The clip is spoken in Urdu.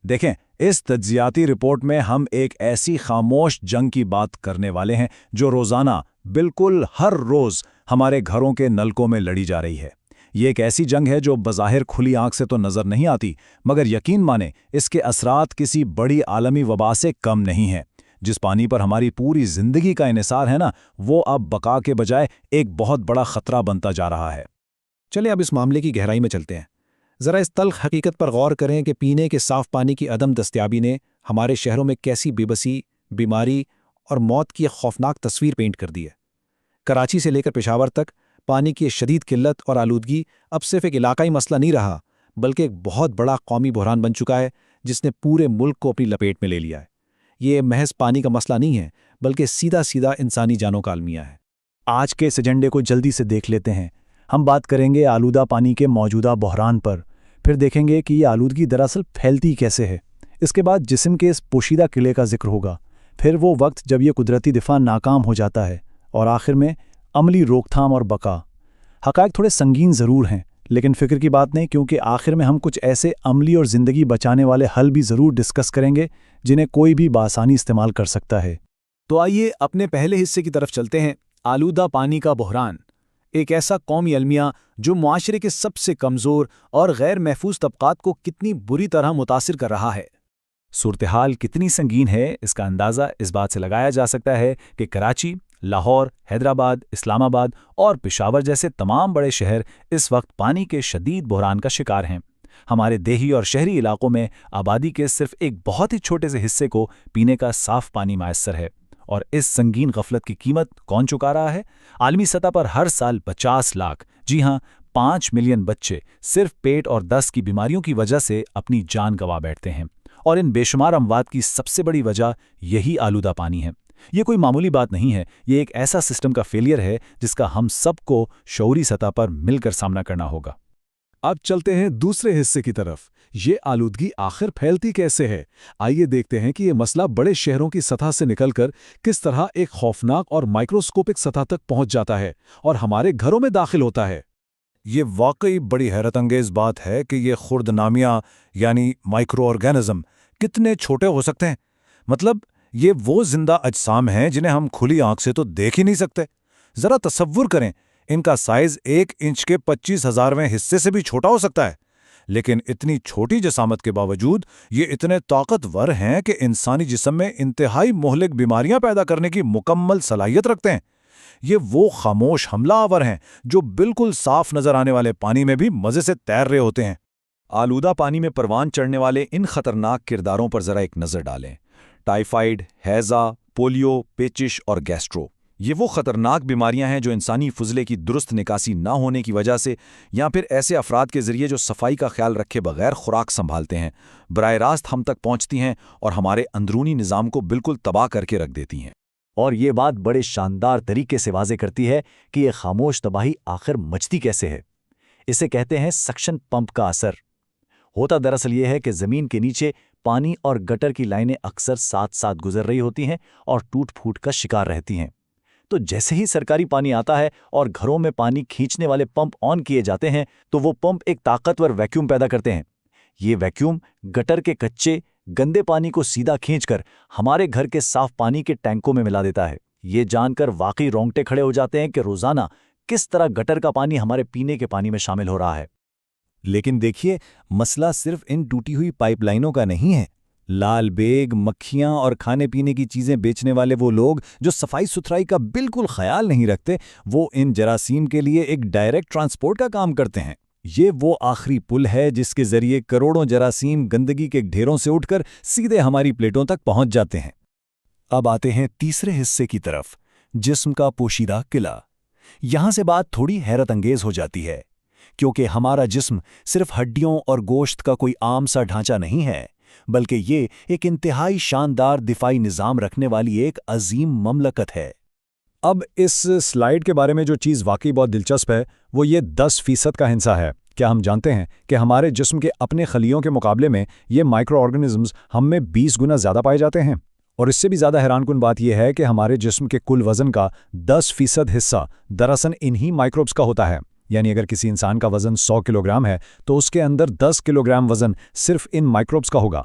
دیکھیں، اس تجزیاتی رپورٹ میں ہم ایک ایسی خاموش جنگ کی بات کرنے والے ہیں جو روزانہ، بالکل ہر روز ہمارے گھروں کے نلکوں میں لڑی جا رہی ہے۔ یہ ایک ایسی جنگ ہے جو بظاہر کھلی آنکھ سے تو نظر نہیں آتی، مگر یقین مانیں اس کے اثرات کسی بڑی عالمی وبا سے کم نہیں ہیں۔ جس پانی پر ہماری پوری زندگی کا انحصار ہے نا، وہ اب بقا کے بجائے ایک بہت بڑا خطرہ بنتا جا رہا ہے۔ چلیں اب اس معاملے کی گہرائی میں چلتے ہیں۔ ذرا اس تلخ حقیقت پر غور کریں کہ پینے کے صاف پانی کی عدم دستیابی نے ہمارے شہروں میں کیسی بے بسی، بیماری اور موت کی ایک خوفناک تصویر پینٹ کر دی ہے۔ کراچی سے لے کر پشاور تک پانی کی شدید قلت اور آلودگی اب صرف ایک علاقائی مسئلہ نہیں رہا، بلکہ ایک بہت بڑا قومی بحران بن چکا ہے جس نے پورے ملک کو اپنی لپیٹ میں لے لیا ہے۔ یہ محض پانی کا مسئلہ نہیں ہے، بلکہ سیدھا سیدھا انسانی جانوں کا المیہ ہے۔ آج کے اس ایجنڈے کو جلدی سے دیکھ لیتے ہیں۔ ہم بات کریں گے آلودہ پانی کے موجودہ بحران پر، پھر دیکھیں گے کہ یہ آلودگی دراصل پھیلتی کیسے ہے۔ اس کے بعد جسم کے اس پوشیدہ قلعے کا ذکر ہوگا، پھر وہ وقت جب یہ قدرتی دفاع ناکام ہو جاتا ہے، اور آخر میں عملی روک تھام اور بقا۔ حقائق تھوڑے سنگین ضرور ہیں، لیکن فکر کی بات نہیں، کیونکہ آخر میں ہم کچھ ایسے عملی اور زندگی بچانے والے حل بھی ضرور ڈسکس کریں گے جنہیں کوئی بھی بآسانی استعمال کر سکتا ہے۔ تو آئیے اپنے پہلے حصے کی طرف چلتے ہیں، آلودہ پانی کا بحران، ایک ایسا قومی المیہ جو معاشرے کے سب سے کمزور اور غیر محفوظ طبقات کو کتنی بری طرح متاثر کر رہا ہے۔ صورتحال کتنی سنگین ہے اس کا اندازہ اس بات سے لگایا جا سکتا ہے کہ کراچی، لاہور، حیدرآباد، اسلام آباد اور پشاور جیسے تمام بڑے شہر اس وقت پانی کے شدید بحران کا شکار ہیں۔ ہمارے دیہی اور شہری علاقوں میں آبادی کے صرف ایک بہت ہی چھوٹے سے حصے کو پینے کا صاف پانی میسر ہے، اور اس سنگین غفلت کی قیمت کون چکا رہا ہے؟ عالمی سطح پر ہر سال 50 لاکھ، جی ہاں 5 ملین بچے صرف پیٹ اور دست کی بیماریوں کی وجہ سے اپنی جان گنوا بیٹھتے ہیں، اور ان بے شمار اموات کی سب سے بڑی وجہ یہی آلودہ پانی ہے۔ یہ کوئی معمولی بات نہیں ہے، یہ ایک ایسا سسٹم کا فیلئر ہے جس کا ہم سب کو شعوری سطح پر مل کر سامنا کرنا ہوگا۔ اب چلتے ہیں دوسرے حصے کی طرف۔ یہ آلودگی آخر پھیلتی کیسے ہے؟ آئیے دیکھتے ہیں کہ یہ مسئلہ بڑے شہروں کی سطح سے نکل کر کس طرح ایک خوفناک اور مائکروسکوپک سطح تک پہنچ جاتا ہے اور ہمارے گھروں میں داخل ہوتا ہے۔ یہ واقعی بڑی حیرت انگیز بات ہے کہ یہ خرد نامیہ یعنی مائکرو آرگینزم کتنے چھوٹے ہو سکتے ہیں۔ مطلب یہ وہ زندہ اجسام ہیں جنہیں ہم کھلی آنکھ سے تو دیکھ ہی نہیں سکتے۔ ذرا تصور کریں، ان کا سائز 1 انچ کے 25,000ویں حصے سے بھی چھوٹا ہو سکتا ہے، لیکن اتنی چھوٹی جسامت کے باوجود یہ اتنے طاقتور ہیں کہ انسانی جسم میں انتہائی مہلک بیماریاں پیدا کرنے کی مکمل صلاحیت رکھتے ہیں۔ یہ وہ خاموش حملہ آور ہیں جو بالکل صاف نظر آنے والے پانی میں بھی مزے سے تیر رہے ہوتے ہیں۔ آلودہ پانی میں پروان چڑھنے والے ان خطرناک کرداروں پر ذرا ایک نظر ڈالیں۔ ٹائیفائیڈ، ہیضہ، پولیو، پیچش اور گیسٹرو، یہ وہ خطرناک بیماریاں ہیں جو انسانی فضلے کی درست نکاسی نہ ہونے کی وجہ سے یا پھر ایسے افراد کے ذریعے جو صفائی کا خیال رکھے بغیر خوراک سنبھالتے ہیں، براہ راست ہم تک پہنچتی ہیں اور ہمارے اندرونی نظام کو بالکل تباہ کر کے رکھ دیتی ہیں۔ اور یہ بات بڑے شاندار طریقے سے واضح کرتی ہے کہ یہ خاموش تباہی آخر مچتی کیسے ہے۔ اسے کہتے ہیں سکشن پمپ کا اثر۔ ہوتا دراصل یہ ہے کہ زمین کے نیچے پانی اور گٹر کی لائنیں اکثر ساتھ ساتھ گزر رہی ہوتی ہیں اور ٹوٹ پھوٹ کا شکار رہتی ہیں۔ تو جیسے ہی سرکاری پانی آتا ہے اور گھروں میں پانی کھینچنے والے پمپ آن کیے جاتے ہیں تو وہ پمپ ایک طاقتور ویکیوم پیدا کرتے ہیں۔ یہ ویکیوم گٹر کے کچے گندے پانی کو سیدھا کھینچ کر ہمارے گھر کے صاف پانی کے ٹینکوں میں ملا دیتا ہے۔ یہ جان کر واقعی رونگٹے کھڑے ہو جاتے ہیں کہ روزانہ کس طرح گٹر کا پانی ہمارے پینے کے پانی میں شامل ہو رہا ہے۔ لیکن دیکھیے، مسئلہ صرف ان ٹوٹی ہوئی پائپ لائنوں کا نہیں ہے۔ لال بیگ، مکھیاں اور کھانے پینے کی چیزیں بیچنے والے وہ لوگ جو صفائی ستھرائی کا بالکل خیال نہیں رکھتے، وہ ان جراثیم کے لیے ایک ڈائریکٹ ٹرانسپورٹ کا کام کرتے ہیں۔ یہ وہ آخری پل ہے جس کے ذریعے کروڑوں جراثیم گندگی کے ڈھیروں سے اٹھ کر سیدھے ہماری پلیٹوں تک پہنچ جاتے ہیں۔ اب آتے ہیں تیسرے حصے کی طرف، جسم کا پوشیدہ قلعہ۔ یہاں سے بات تھوڑی حیرت انگیز ہو جاتی ہے، کیونکہ ہمارا جسم صرف ہڈیوں اور گوشت کا کوئی عام سا ڈھانچہ نہیں ہے، بلکہ یہ ایک انتہائی شاندار دفاعی نظام رکھنے والی ایک عظیم مملکت ہے۔ اب اس سلائیڈ کے بارے میں جو چیز واقعی بہت دلچسپ ہے وہ یہ 10% کا حصہ ہے۔ کیا ہم جانتے ہیں کہ ہمارے جسم کے اپنے خلیوں کے مقابلے میں یہ مائکرو آرگنزمز ہم میں 20 گنا زیادہ پائے جاتے ہیں؟ اور اس سے بھی زیادہ حیران کن بات یہ ہے کہ ہمارے جسم کے کل وزن کا 10% حصہ دراصل انہی مائکروبز کا ہوتا ہے۔ یعنی اگر کسی انسان کا وزن 100 کلو گرام ہے تو اس کے اندر 10 کلو گرام وزن صرف ان مائکروبز کا ہوگا۔